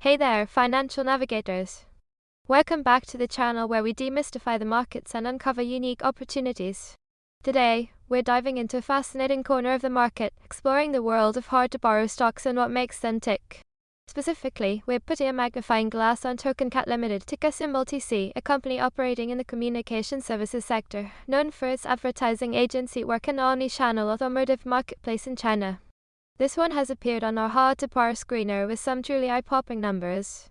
Hey there, financial navigators. Welcome back to the channel where we demystify the markets and uncover unique opportunities. Today, we're diving into a fascinating corner of the market, exploring the world of hard-to-borrow stocks and what makes them tick. Specifically, we're putting a magnifying glass on TokenCat Limited, ticker symbol TC, a company operating in the communication services sector, known for its advertising agency work and omni-channel automotive marketplace in China. This one has appeared on our hard-to-borrow screener with some truly eye-popping numbers.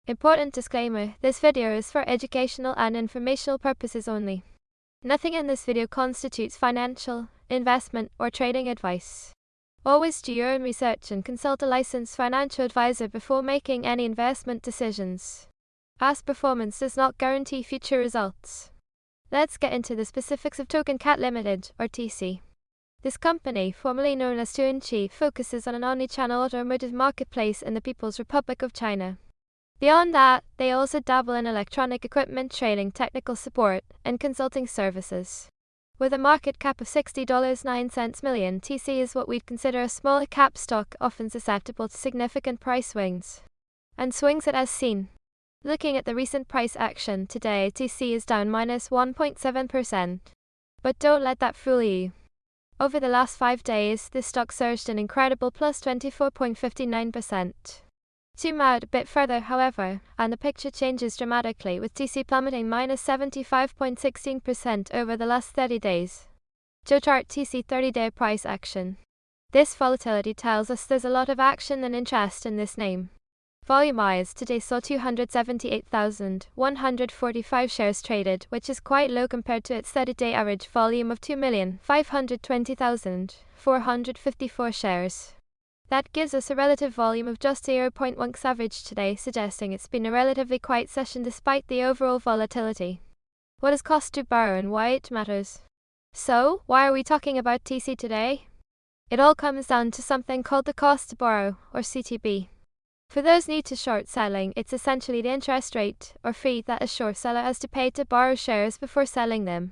Important disclaimer, this video is for educational and informational purposes only. Nothing in this video constitutes financial, investment, or trading advice. Always do your own research and consult a licensed financial advisor before making any investment decisions. Past performance does not guarantee future results. Let's get into the specifics of TokenCat Limited, or TC. This company, formerly known as Tuanqi, focuses on an omni-channel automotive marketplace in the People's Republic of China. Beyond that, they also dabble in electronic equipment trading, technical support, and consulting services. With a market cap of $60.09 million, TC is what we'd consider a smaller cap stock, often susceptible to significant price swings. And swings it has seen. Looking at the recent price action today, TC is down minus 1.7%. But don't let that fool you. Over the last 5 days, this stock surged an incredible plus 24.59%. Zoom out a bit further, however, and the picture changes dramatically, with TC plummeting minus 75.16% over the last 30 days. Chart TC 30-day price action. This volatility tells us there's a lot of action and interest in this name. Volume-wise, today saw 278,145 shares traded, which is quite low compared to its 30-day average volume of 2,520,454 shares. That gives us a relative volume of just 0.1x average today, suggesting it's been a relatively quiet session despite the overall volatility. What is cost to borrow and why it matters? So, why are we talking about TC today? It all comes down to something called the cost to borrow, or CTB. For those new to short selling, it's essentially the interest rate, or fee, that a short seller has to pay to borrow shares before selling them.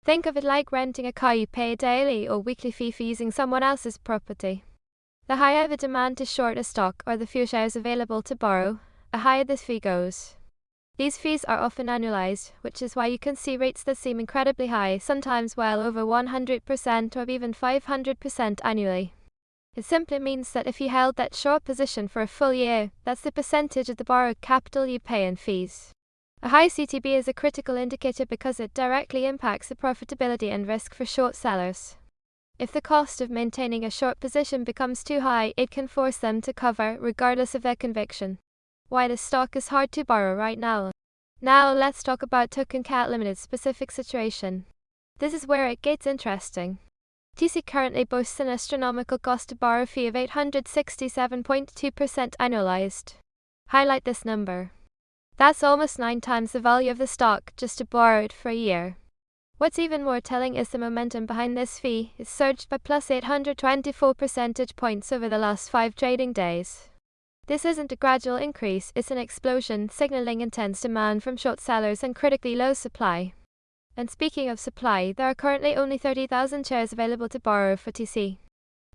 Think of it like renting a car. You pay a daily or weekly fee for using someone else's property. The higher the demand to short a stock, or the fewer shares available to borrow, the higher this fee goes. These fees are often annualized, which is why you can see rates that seem incredibly high, sometimes well over 100% or even 500% annually. It simply means that if you held that short position for a full year, that's the percentage of the borrowed capital you pay in fees. A high CTB is a critical indicator because it directly impacts the profitability and risk for short sellers. If the cost of maintaining a short position becomes too high, it can force them to cover, regardless of their conviction. Why this stock is hard to borrow right now. Now let's talk about TokenCat Limited's specific situation. This is where it gets interesting. TC currently boasts an astronomical cost to borrow fee of 867.2% annualized. Highlight this number. That's almost 9 times the value of the stock just to borrow it for a year. What's even more telling is the momentum behind this fee. It's surged by plus 824 percentage points over the last 5 trading days. This isn't a gradual increase, it's an explosion, signaling intense demand from short sellers and critically low supply. And speaking of supply, there are currently only 30,000 shares available to borrow for TC.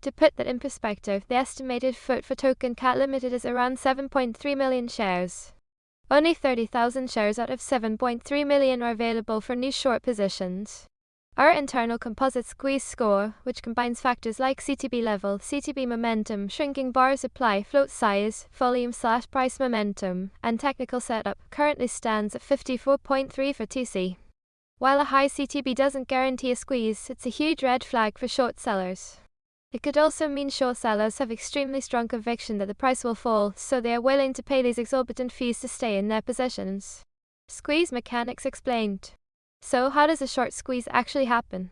To put that in perspective, the estimated float for TokenCat Limited is around 7.3 million shares. Only 30,000 shares out of 7.3 million are available for new short positions. Our internal composite squeeze score, which combines factors like CTB level, CTB momentum, shrinking bar supply, float size, volume/price momentum, and technical setup, currently stands at 54.3 for TC. While a high CTB doesn't guarantee a squeeze, it's a huge red flag for short sellers. It could also mean short sellers have extremely strong conviction that the price will fall, so they are willing to pay these exorbitant fees to stay in their positions. Squeeze mechanics explained. So how does a short squeeze actually happen?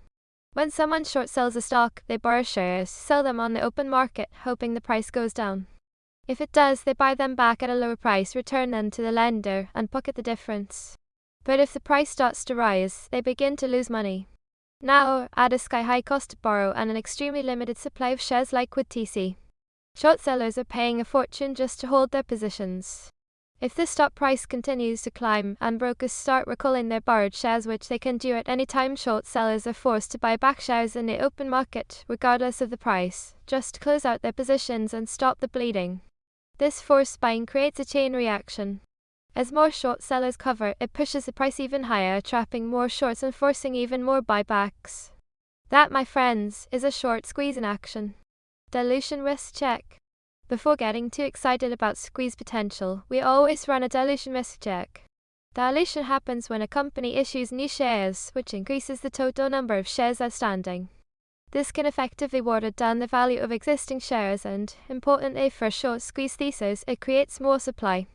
When someone short sells a stock, they borrow shares, sell them on the open market, hoping the price goes down. If it does, they buy them back at a lower price, return them to the lender, and pocket the difference. But if the price starts to rise, they begin to lose money. Now, add a sky-high cost to borrow and an extremely limited supply of shares like with TC. Short sellers are paying a fortune just to hold their positions. If the stock price continues to climb and brokers start recalling their borrowed shares, which they can do at any time, short sellers are forced to buy back shares in the open market, regardless of the price, just to close out their positions and stop the bleeding. This forced buying creates a chain reaction. As more short sellers cover, it pushes the price even higher, trapping more shorts and forcing even more buybacks. That, my friends, is a short squeeze in action. Dilution risk check. Before getting too excited about squeeze potential, we always run a dilution risk check. Dilution happens when a company issues new shares, which increases the total number of shares outstanding. This can effectively water down the value of existing shares and, importantly for a short squeeze thesis, it creates more supply.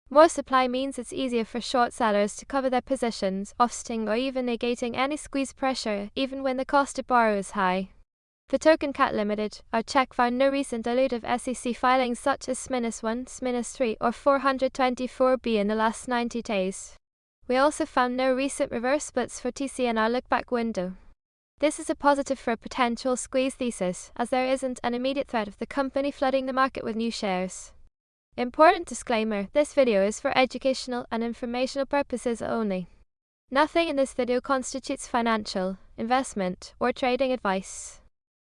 More supply means it's easier for short sellers to cover their positions, offsetting or even negating any squeeze pressure, even when the cost to borrow is high. For Token Cat Limited, our check found no recent dilutive SEC filings such as SMINUS1, SMINUS3 or 424B in the last 90 days. We also found no recent reverse splits for TC in our look-back window. This is a positive for a potential squeeze thesis, as there isn't an immediate threat of the company flooding the market with new shares. Important disclaimer, this video is for educational and informational purposes only. Nothing in this video constitutes financial, investment, or trading advice.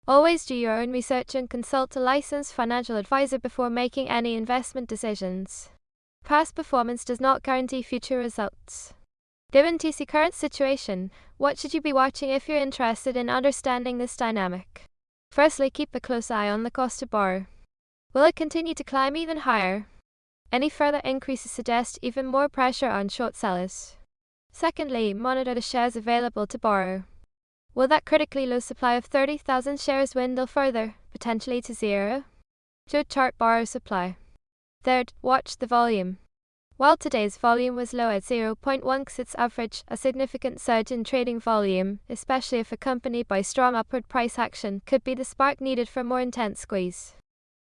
Always do your own research and consult a licensed financial advisor before making any investment decisions. Past performance does not guarantee future results. Given TC's current situation, what should you be watching if you're interested in understanding this dynamic? Firstly, keep a close eye on the cost to borrow. Will it continue to climb even higher? Any further increases suggest even more pressure on short sellers. Secondly, monitor the shares available to borrow. Will that critically low supply of 30,000 shares dwindle further, potentially to zero? Should chart borrow supply. Third, watch the volume. While today's volume was low at 0.1x its average, a significant surge in trading volume, especially if accompanied by strong upward price action, could be the spark needed for a more intense squeeze.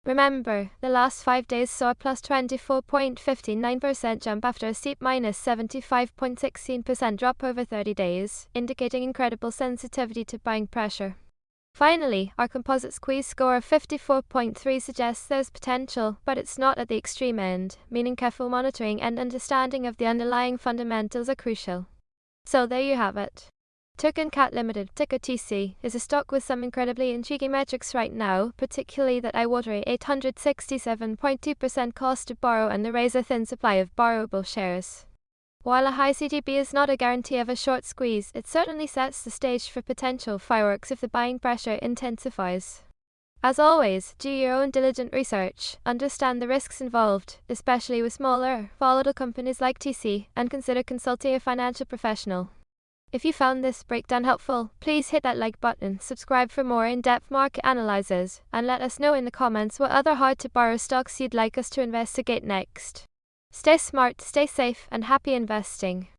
Remember, the last 5 days saw a plus 24.59% jump after a steep minus 75.16% drop over 30 days, indicating incredible sensitivity to buying pressure. Finally, our composite squeeze score of 54.3 suggests there's potential, but it's not at the extreme end, meaning careful monitoring and understanding of the underlying fundamentals are crucial. So there you have it. Token Cat Limited, ticker TC, is a stock with some incredibly intriguing metrics right now, particularly that eye-watery 867.2% cost to borrow and the razor-thin supply of borrowable shares. While a high CGB is not a guarantee of a short squeeze, it certainly sets the stage for potential fireworks if the buying pressure intensifies. As always, do your own diligent research, understand the risks involved, especially with smaller, volatile companies like TC, and consider consulting a financial professional. If you found this breakdown helpful, please hit that like button, subscribe for more in-depth market analyses, and let us know in the comments what other hard-to-borrow stocks you'd like us to investigate next. Stay smart, stay safe, and happy investing.